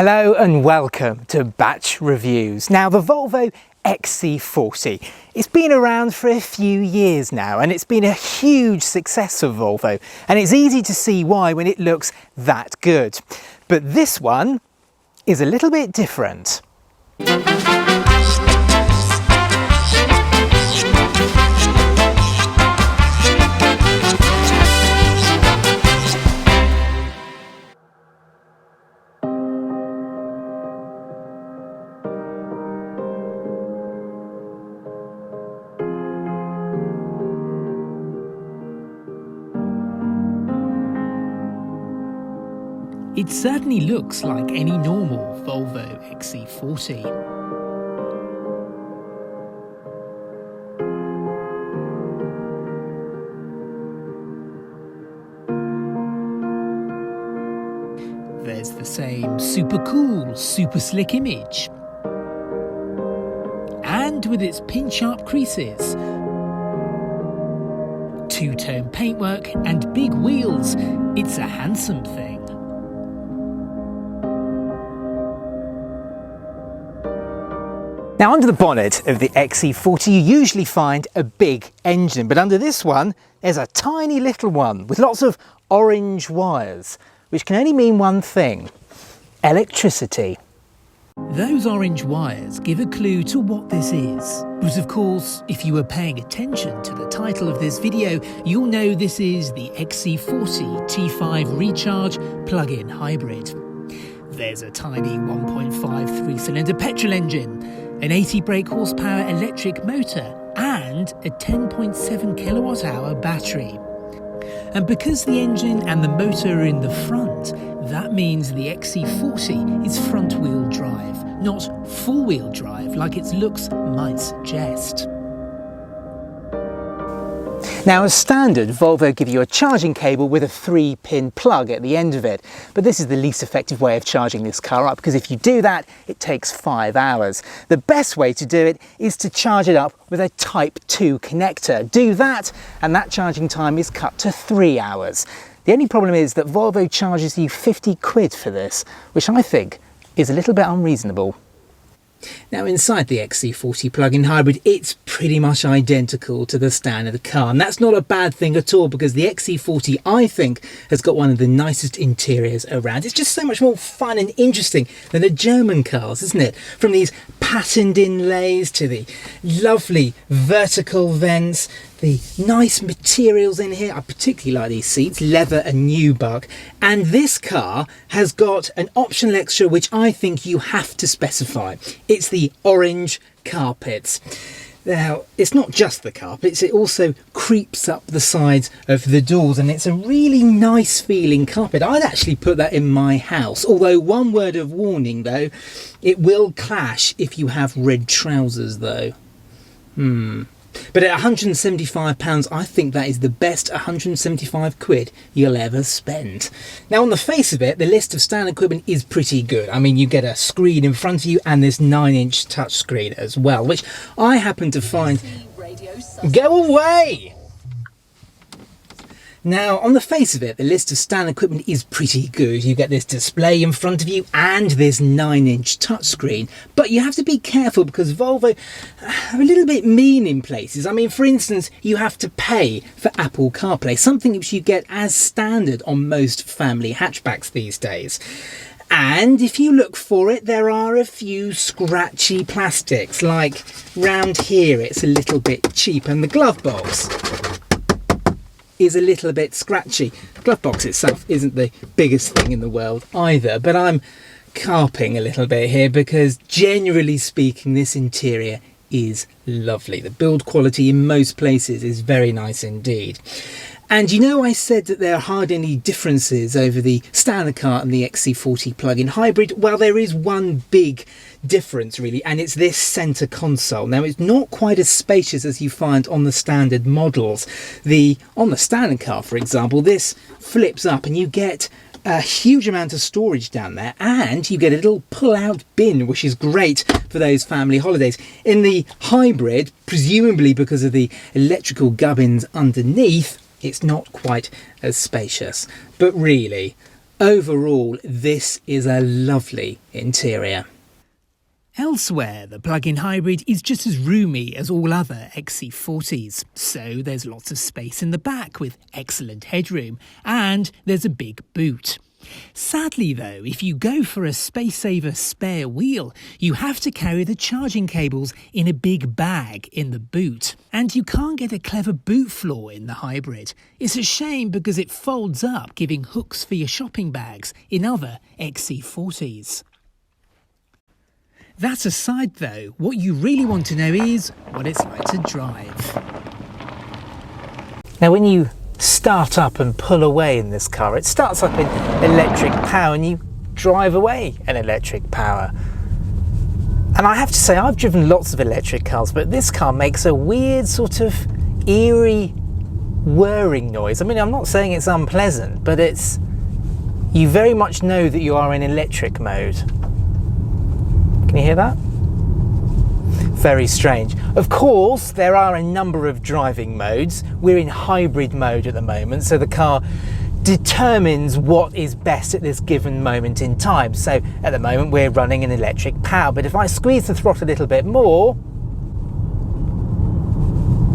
Hello and welcome to Batch Reviews. Now, the Volvo XC40, it's been around for a few years now and it's been a huge success of Volvo, and it's easy to see why when it looks that good. But this one is a little bit different. It certainly looks like any normal Volvo XC40. There's the same super cool, super slick image. And with its pin-sharp creases, two-tone paintwork and big wheels, it's a handsome thing. Now, under the bonnet of the XC40 you usually find a big engine, but under this one there's a tiny little one with lots of orange wires, which can only mean one thing: electricity. Those orange wires give a clue to what this is. But of course, if you were paying attention to the title of this video, you'll know this is the XC40 T5 Recharge plug-in hybrid. There's a tiny 1.5 three-cylinder petrol engine, an 80 brake horsepower electric motor and a 10.7 kilowatt hour battery. And because the engine and the motor are in the front, that means the XC40 is front wheel drive, not four wheel drive like its looks might suggest. Now, as standard, Volvo give you a charging cable with a 3-pin plug at the end of it, but this is the least effective way of charging this car up, because if you do that it takes 5 hours. The best way to do it is to charge it up with a Type 2 connector. Do that and that charging time is cut to 3 hours. The only problem is that Volvo charges you 50 quid for this, which I think is a little bit unreasonable. Now, inside the XC40 plug-in hybrid, it's pretty much identical to the standard car, and that's not a bad thing at all, because the XC40, I think, has got one of the nicest interiors around. It's just so much more fun and interesting than the German cars, isn't it? From these patterned inlays to the lovely vertical vents, the nice materials in here. I particularly like these seats, leather and nubuck. And this car has got an optional extra which I think you have to specify. It's the orange carpets. Now, it's not just the carpets, it also creeps up the sides of the doors, and it's a really nice feeling carpet. I'd actually put that in my house, although one word of warning though, it will clash if you have red trousers though. But at £175, I think that is the best 175 quid you'll ever spend. Now, on the face of it, the list of standard equipment is pretty good. I mean, you get a screen in front of you and this 9-inch touchscreen as well, which I happen to find... Go away! Now, on the face of it, the list of standard equipment is pretty good. You get this display in front of you and this 9-inch touchscreen. But you have to be careful because Volvo are a little bit mean in places. I mean, for instance, you have to pay for Apple CarPlay, something which you get as standard on most family hatchbacks these days. And if you look for it, there are a few scratchy plastics, like round here it's a little bit cheap, and the glove box is a little bit scratchy. The glove box itself isn't the biggest thing in the world either, but I'm carping a little bit here because generally speaking this interior is lovely. The build quality in most places is very nice indeed. And you know, I said that there are hardly any differences over the standard car and the XC40 plug-in hybrid. Well, there is one big difference really, and it's this centre console. Now, it's not quite as spacious as you find on the standard models. On the standard car, for example, this flips up and you get a huge amount of storage down there, and you get a little pull-out bin, which is great for those family holidays. In the hybrid, presumably because of the electrical gubbins underneath, it's not quite as spacious. But really, Overall, this is a lovely interior. Elsewhere, the plug-in hybrid is just as roomy as all other XC40s, so there's lots of space in the back with excellent headroom, and there's a big boot. Sadly though, if you go for a space-saver spare wheel, you have to carry the charging cables in a big bag in the boot, and you can't get a clever boot floor in the hybrid. It's a shame because it folds up, giving hooks for your shopping bags in other XC40s. That aside though, what you really want to know is what it's like to drive. Now when you start up and pull away in this car, it starts up in electric power and you drive away in electric power. And I have to say, I've driven lots of electric cars, but this car makes a weird sort of eerie whirring noise. I mean, I'm not saying it's unpleasant, but you very much know that you are in electric mode. Can you hear that? Very strange. Of course, there are a number of driving modes. We're in hybrid mode at the moment, so the car determines what is best at this given moment in time. So at the moment we're running in electric power, but if I squeeze the throttle a little bit more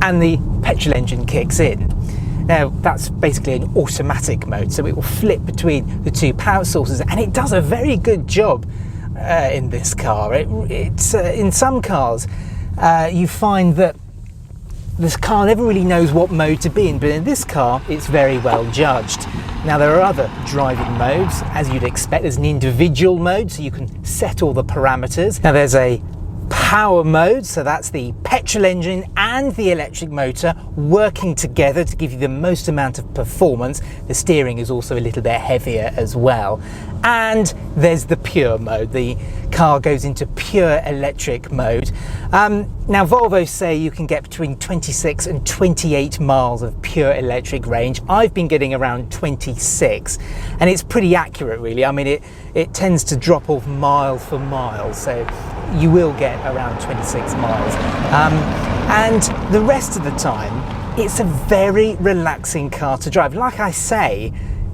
and the petrol engine kicks in, now that's basically an automatic mode, so it will flip between the two power sources, and it does a very good job in this car. It's in some cars you find that this car never really knows what mode to be in, but in this car it's very well judged. Now there are other driving modes, as you'd expect. There's an individual mode, so you can set all the parameters. Now there's a power mode, so that's the petrol engine and the electric motor working together to give you the most amount of performance. The steering is also a little bit heavier as well. And there's the pure mode. The car goes into pure electric mode. Now Volvo say you can get between 26 and 28 miles of pure electric range. I've been getting around 26, and it's pretty accurate really. I mean, it tends to drop off mile for mile, so you will get around 26 miles. And the rest of the time, it's a very relaxing car to drive. Like I say,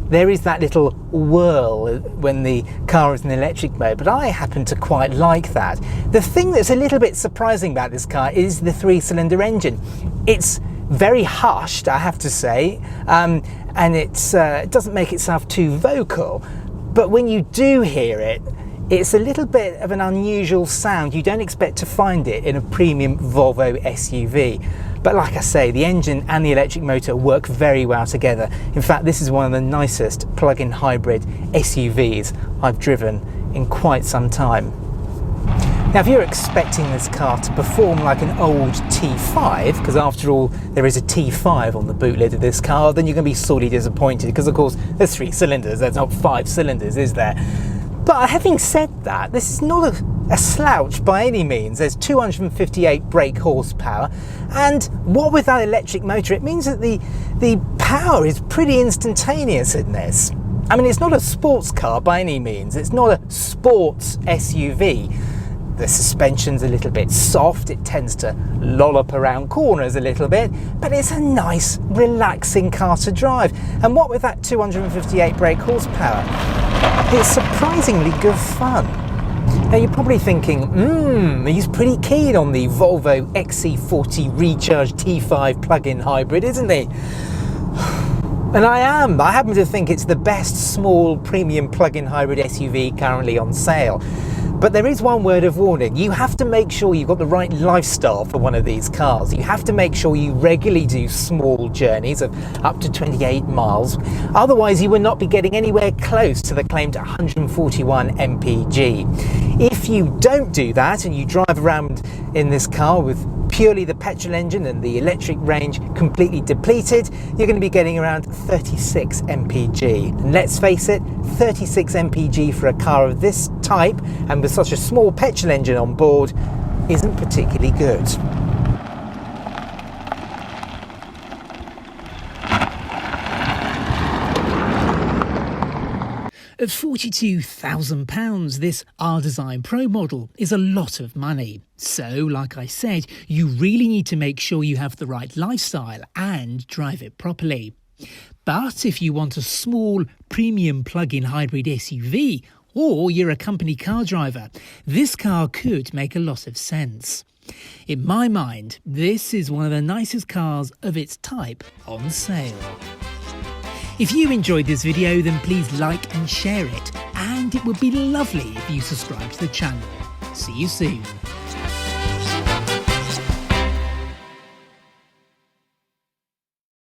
there is that little whirl when the car is in electric mode, but I happen to quite like that. The thing that's a little bit surprising about this car is the 3-cylinder engine. It's very hushed, I have to say, and it doesn't make itself too vocal, but when you do hear it, it's a little bit of an unusual sound. You don't expect to find it in a premium Volvo SUV. But like I say, the engine and the electric motor work very well together. In fact, this is one of the nicest plug-in hybrid SUVs I've driven in quite some time. Now, if you're expecting this car to perform like an old T5, because after all, there is a T5 on the boot lid of this car, then you're going to be sorely disappointed, because of course, there's 3 cylinders, there's not 5 cylinders, is there? But having said that, this is not a slouch by any means. There's 258 brake horsepower, and what with that electric motor, it means that the power is pretty instantaneous in this. I mean, it's not a sports car by any means. It's not a sports SUV. The suspension's a little bit soft, it tends to lollop around corners a little bit, but it's a nice, relaxing car to drive. And what with that 258 brake horsepower, it's surprisingly good fun. Now you're probably thinking, he's pretty keen on the Volvo XC40 Recharge T5 plug-in hybrid, isn't he? And I am. I happen to think it's the best small premium plug-in hybrid SUV currently on sale. But there is one word of warning. You have to make sure you've got the right lifestyle for one of these cars. You have to make sure you regularly do small journeys of up to 28 miles. Otherwise, you will not be getting anywhere close to the claimed 141 mpg. If you don't do that and you drive around in this car with purely the petrol engine and the electric range completely depleted, you're going to be getting around 36 mpg. And let's face it, 36 mpg for a car of this type and with such a small petrol engine on board isn't particularly good. At £42,000, this R-Design Pro model is a lot of money. So, like I said, you really need to make sure you have the right lifestyle and drive it properly. But if you want a small premium plug-in hybrid SUV, or you're a company car driver, this car could make a lot of sense. In my mind, this is one of the nicest cars of its type on sale. If you enjoyed this video, then please like and share it, and it would be lovely if you subscribe to the channel. See you soon.